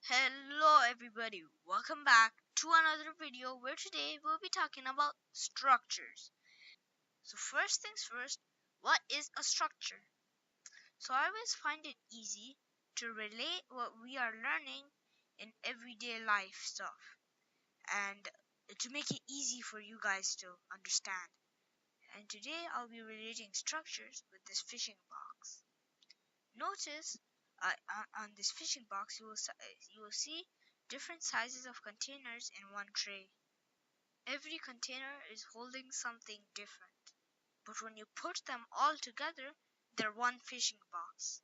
Hello everybody, welcome back to another video where today we'll be talking about structures. So first things first, what is a structure? So I always find it easy to relate what we are learning in everyday life stuff and to make it easy for you guys to understand. And today I'll be relating structures with this fishing box. Notice on this fishing box you will see different sizes of containers in one tray. Every container is holding something different, but when you put them all together, they're one fishing box.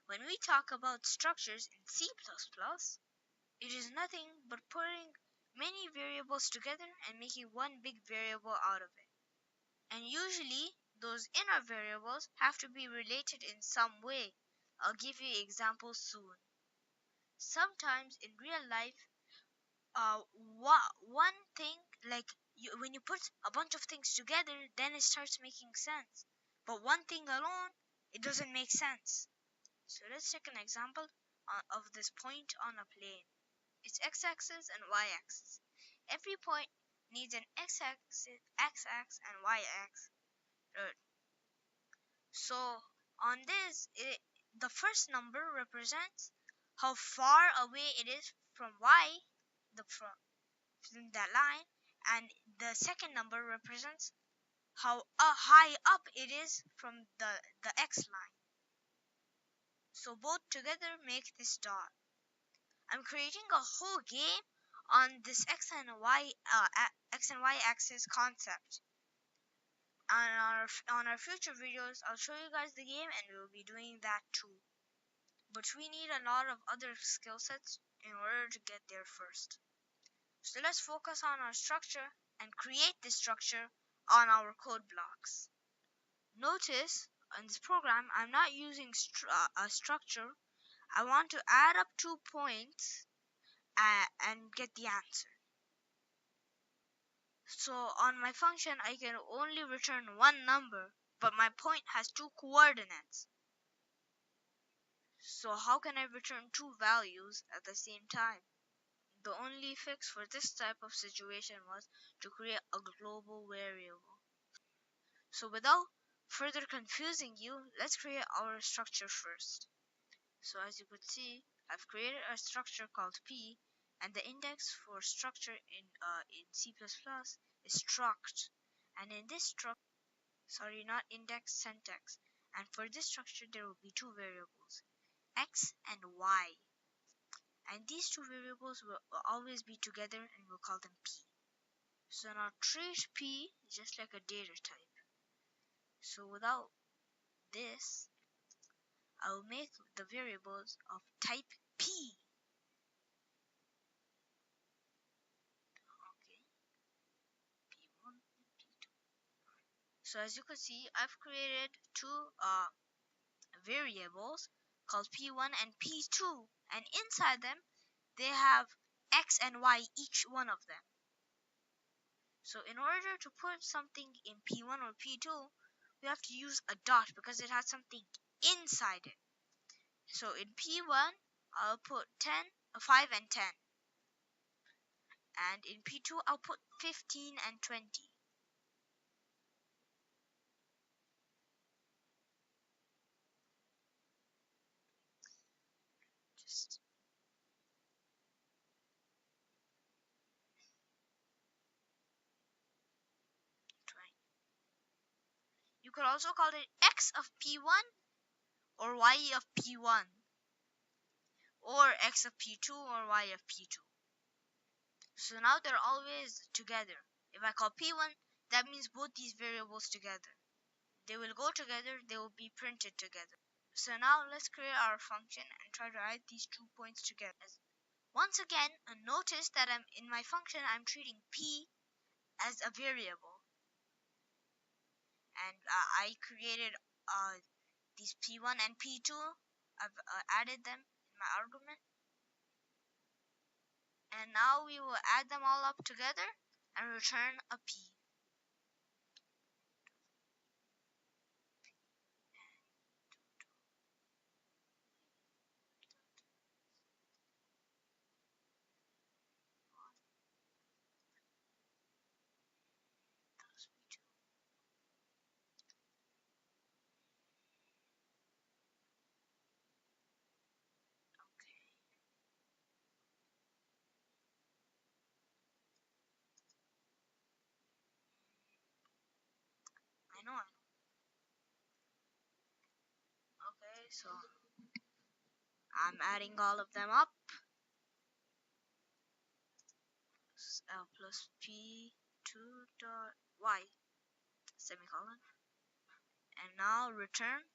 When we talk about structures in C++, it is nothing but putting many variables together and making one big variable out of it. And usually, those inner variables have to be related in some way. I'll give you examples soon. Sometimes in real life, one thing when you put a bunch of things together, then it starts making sense. But one thing alone, it doesn't make sense. So let's take an example of this point on a plane. Its x-axis and y-axis. Every point needs an x-axis and y-axis. So on this, the first number represents how far away it is from y, from that line, and the second number represents how high up it is from the x line. So both together make this dot. I'm creating a whole game on this x and y axis concept. On our future videos, I'll show you guys the game and we'll be doing that too. But we need a lot of other skill sets in order to get there first. So let's focus on our structure and create this structure on our code blocks. Notice in this program, I'm not using a structure. I want to add up 2 points and get the answer. So on my function, I can only return one number, but my point has 2 coordinates. So how can I return 2 values at the same time? The only fix for this type of situation was to create a global variable. So without further confusing you, let's create our structure first. So as you could see, I've created a structure called P, and the index for structure in C++ is struct. And in this struct, sorry, not index, syntax. And for this structure, there will be 2 variables, x and y. And these 2 variables will always be together and we'll call them P. So now treat P just like a data type. So without this, I will make the variables of type P. Okay, P1 and P2. So as you can see, I've created 2 variables called P1 and P2, and inside them they have x and y, each one of them. So in order to put something in P1 or P2, we have to use a dot because it has something inside it. So in P1, I'll put 5 and 10. And in P2, I'll put 15 and 20. Just try. You could also call it x of P1 or y of P1, or x of P2 or y of P2. So now they're always together. If I call P1, that means both these variables together. They will go together, they will be printed together. So now let's create our function and try to add these 2 points together. Once again, notice that in my function I'm treating P as a variable. And I created these P1 and P2. I've added them in my argument. And now we will add them all up together and return a P. know. Okay, so I'm adding all of them up. L plus P 2 dot Y semicolon. And now return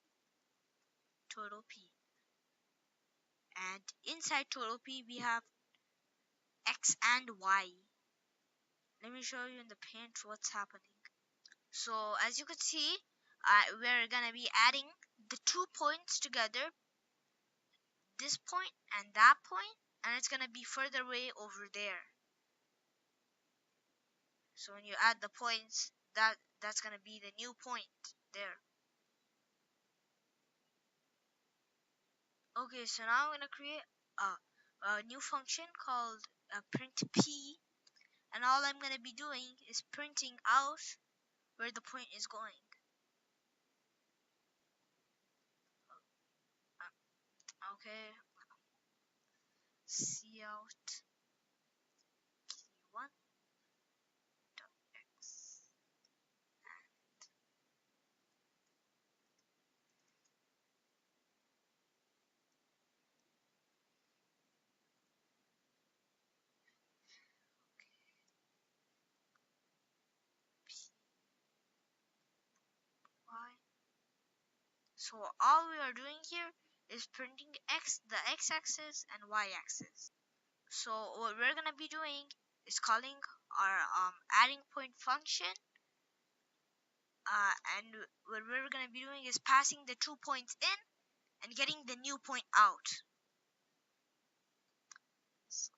total P. And inside total P we have X and Y. Let me show you in the paint what's happening. So as you can see, we're gonna be adding the 2 points together, this point and that point, and it's gonna be further away over there. So when you add the points, that's gonna be the new point there. Okay, so now I'm gonna create a new function called print P, and all I'm gonna be doing is printing out where the point is going. Okay, cout key1 dot x. So all we are doing here is printing the x-axis and y-axis. So what we're gonna be doing is calling our adding point function, and what we're gonna be doing is passing the 2 points in and getting the new point out. So,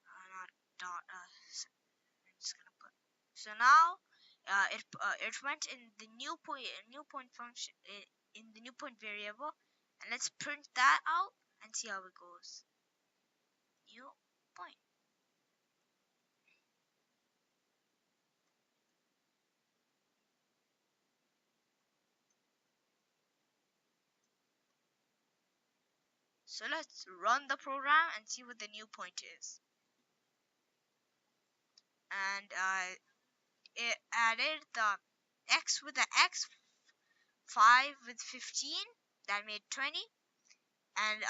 not dot. I'm just gonna put. So now it went in the new point function in the new point variable, and let's print that out and see how it goes. New point. So let's run the program and see what the new point is. And it added the x with the x, 5 with 15, that made 20, and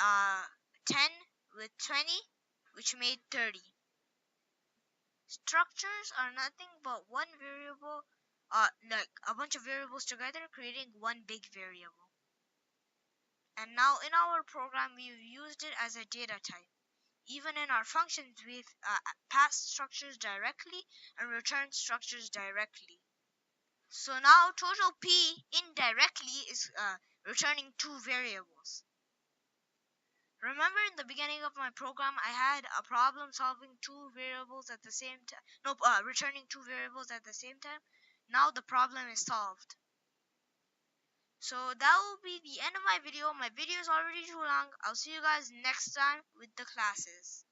10 with 20, which made 30. Structures are nothing but one variable, like a bunch of variables together, creating one big variable. And now in our program, we've used it as a data type. Even in our functions, we've passed structures directly and returned structures directly. So now total P indirectly is returning two variables. Remember in the beginning of my program, I had a problem solving two variables at the same time. No, returning two variables at the same time. Now the problem is solved. So that will be the end of my video. My video is already too long. I'll see you guys next time with the classes.